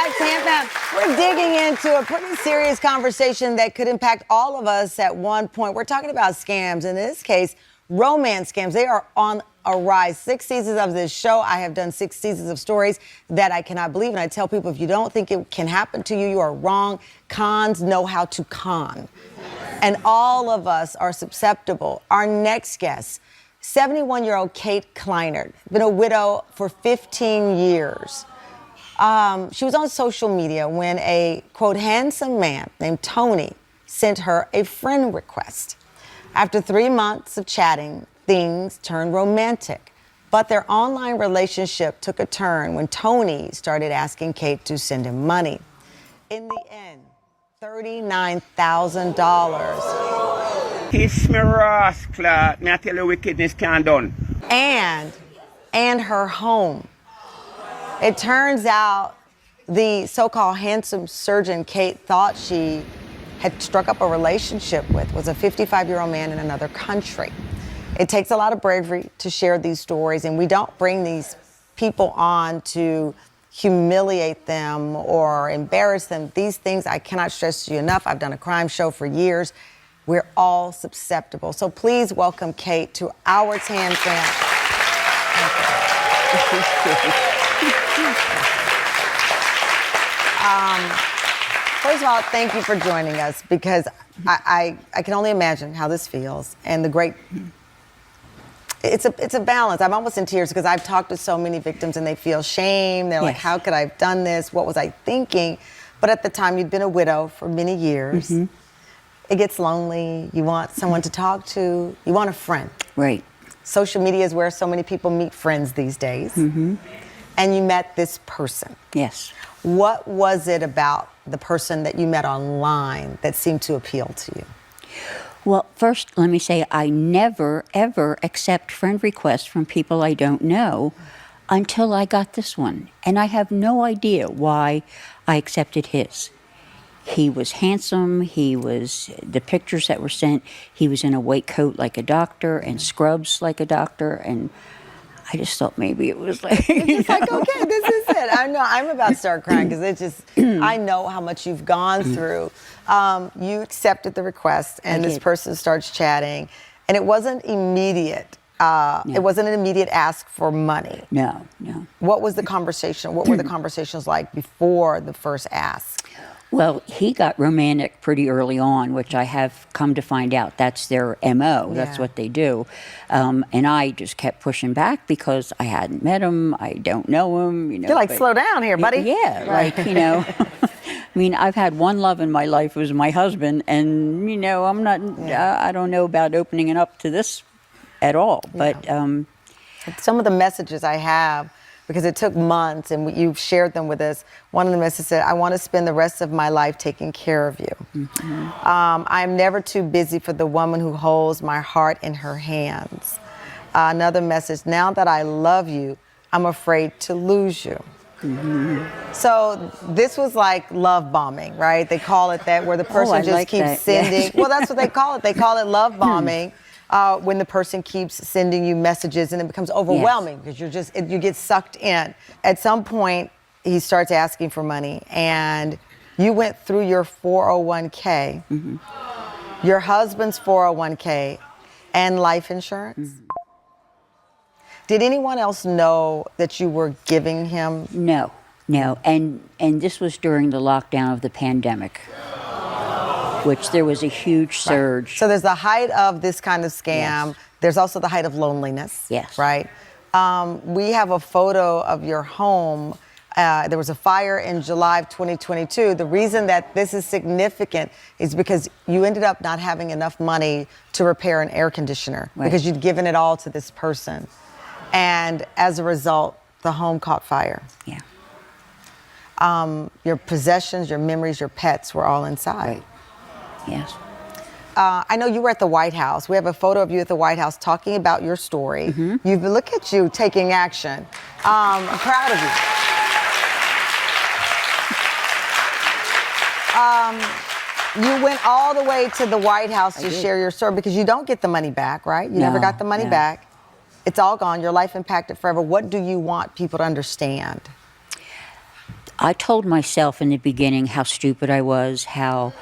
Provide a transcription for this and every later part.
back, Tampa. We're digging into a pretty serious conversation that could impact all of us at one point. We're talking about scams. In this case, romance scams. They are on a rise. 6 seasons of this show. I have done 6 seasons of stories that I cannot believe. And I tell people, if you don't think it can happen to you, you are wrong. Cons know how to con. And all of us are susceptible. Our next guest, 71-year-old Kate Kleinert, been a widow for 15 years. She was on social media when a, quote, handsome man named Tony sent her a friend request. After 3 months of chatting, things turned romantic. But their online relationship took a turn when Tony started asking Kate to send him money. In the end, $39,000. Kiss me rascal, me I tell you wickedness can't done. And her home. It turns out the so-called handsome surgeon Kate thought she had struck up a relationship with was a 55-year-old man in another country. It takes a lot of bravery to share these stories, and we don't bring these people on to humiliate them or embarrass them. These things I cannot stress to you enough. I've done a crime show for years. We're all susceptible. So please welcome Kate to our Tan Fam. First of all, thank you for joining us, because I can only imagine how this feels, and the great. It's a balance. I'm almost in tears because I've talked to so many victims and they feel shame. They're like, how could I have done this? What was I thinking? But at the time, you'd been a widow for many years. Mm-hmm. It gets lonely. You want someone to talk to. You want a friend. Right. Social media is where so many people meet friends these days. Mm-hmm. And you met this person. Yes. What was it about the person that you met online that seemed to appeal to you? Well, first, let me say I never, ever accept friend requests from people I don't know until I got this one. And I have no idea why I accepted his. He was handsome. The pictures that were sent, he was in a white coat like a doctor and scrubs like a doctor. And I just thought maybe it was like, it's like, okay, this is it. I know I'm about to start crying because it's just, I know how much you've gone through. You accepted the request, and this person starts chatting, and it wasn't immediate. No. It wasn't an immediate ask for money. No. What was the conversation? What were the conversations like before the first ask? Well, he got romantic pretty early on, which I have come to find out that's their MO. That's what they do. And I just kept pushing back because I hadn't met him. I don't know him. You're like, slow down here, buddy. Yeah, right. I mean, I've had one love in my life. It was my husband. And, I'm not, I don't know about opening it up to this at all. But some of the messages I have, because it took months and you've shared them with us. One of the messages said, I want to spend the rest of my life taking care of you. Mm-hmm. I'm never too busy for the woman who holds my heart in her hands. Another message, now that I love you, I'm afraid to lose you. Mm-hmm. So this was like love bombing, right? They call it that, where the person just keeps sending. Yeah. Well, that's what they call it. They call it love bombing. When the person keeps sending you messages and it becomes overwhelming because you get sucked in. At some point, he starts asking for money, and you went through your 401k, your husband's 401k, and life insurance. Mm-hmm. Did anyone else know that you were giving him? No. And this was during the lockdown of the pandemic, which there was a huge surge. Right. So there's the height of this kind of scam. Yes. There's also the height of loneliness. Yes. Right? We have a photo of your home. There was a fire in July of 2022. The reason that this is significant is because you ended up not having enough money to repair an air conditioner because you'd given it all to this person. And as a result, the home caught fire. Yeah. Your possessions, your memories, your pets were all inside. Right. Yes. I know you were at the White House. We have a photo of you at the White House talking about your story. Mm-hmm. Look at you taking action. I'm proud of you. You went all the way to the White House to share your story because you don't get the money back, right? You never got the money back. It's all gone. Your life impacted forever. What do you want people to understand? I told myself in the beginning how stupid I was, how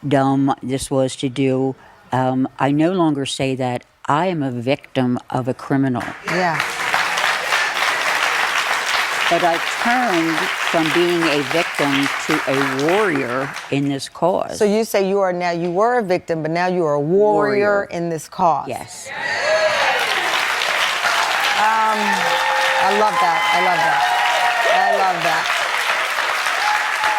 dumb this was to do. I no longer say that. I am a victim of a criminal. Yeah. But I turned from being a victim to a warrior in this cause. So you say you were a victim, but now you are a warrior in this cause. Yes. I love that. I love that.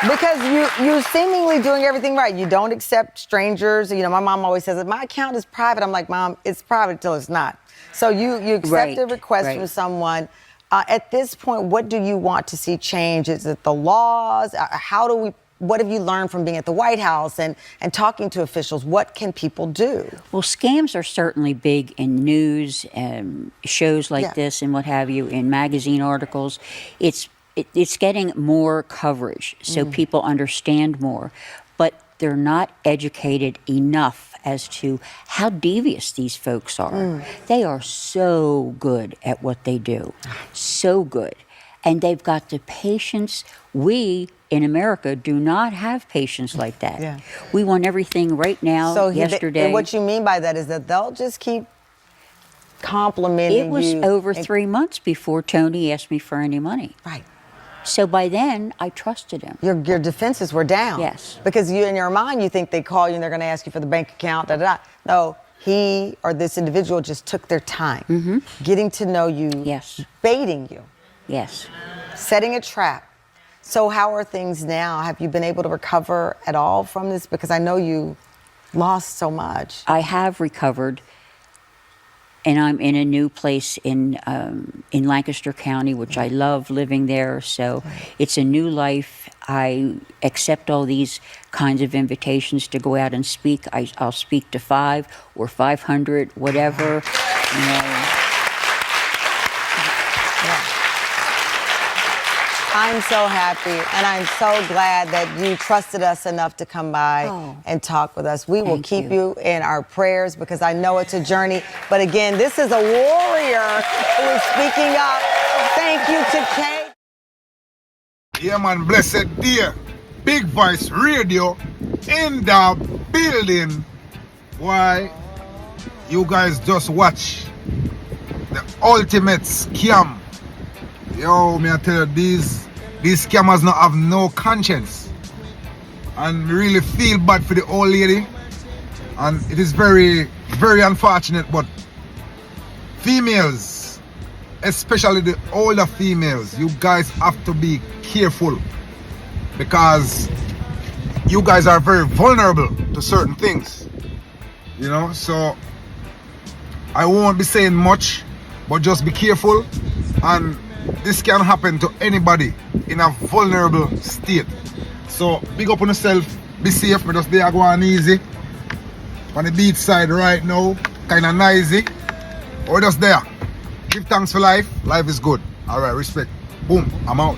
Because you seemingly doing everything right. You don't accept strangers. You know, my mom always says that my account is private. I'm like, Mom, it's private until it's not. So you accept a request from someone. At this point, what do you want to see change? Is it the laws? What have you learned from being at the White House and talking to officials? What can people do? Well, scams are certainly big in news and shows like this and what have you, in magazine articles. It's getting more coverage so people understand more, but they're not educated enough as to how devious these folks are. They are so good at what they do, so good. And they've got the patience. We in America do not have patience like that. Yeah. We want everything right now, yesterday. And what you mean by that is that they'll just keep complimenting you. It was over 3 months before Tony asked me for any money. Right. So by then, I trusted him. Your defenses were down. Yes. Because you, in your mind, you think they call you and they're going to ask you for the bank account, da-da-da. No, he or this individual just took their time, getting to know you, baiting you, setting a trap. So how are things now? Have you been able to recover at all from this? Because I know you lost so much. I have recovered, and I'm in a new place in Lancaster County, which I love living there. So it's a new life. I accept all these kinds of invitations to go out and speak. I'll speak to 5 or 500, whatever. You know. I'm so happy, and I'm so glad that you trusted us enough to come by and talk with us. We will keep you in our prayers because I know it's a journey. But again, this is a warrior who is speaking up. Thank you to Kay. Yeah, man, blessed dear. Big Voice Radio in the building. Why? You guys just watch the ultimate scam. Yo, me I tell you, these scammers not have no conscience. And really feel bad for the old lady. And it is very, very unfortunate, but females, especially the older females, you guys have to be careful because you guys are very vulnerable to certain things. You know, so I won't be saying much, but just be careful. And this can happen to anybody in a vulnerable state. So big up on yourself, be safe, but just there going easy. On the beach side right now, kinda noisy. Or just there. Give thanks for life. Life is good. Alright, respect. Boom, I'm out.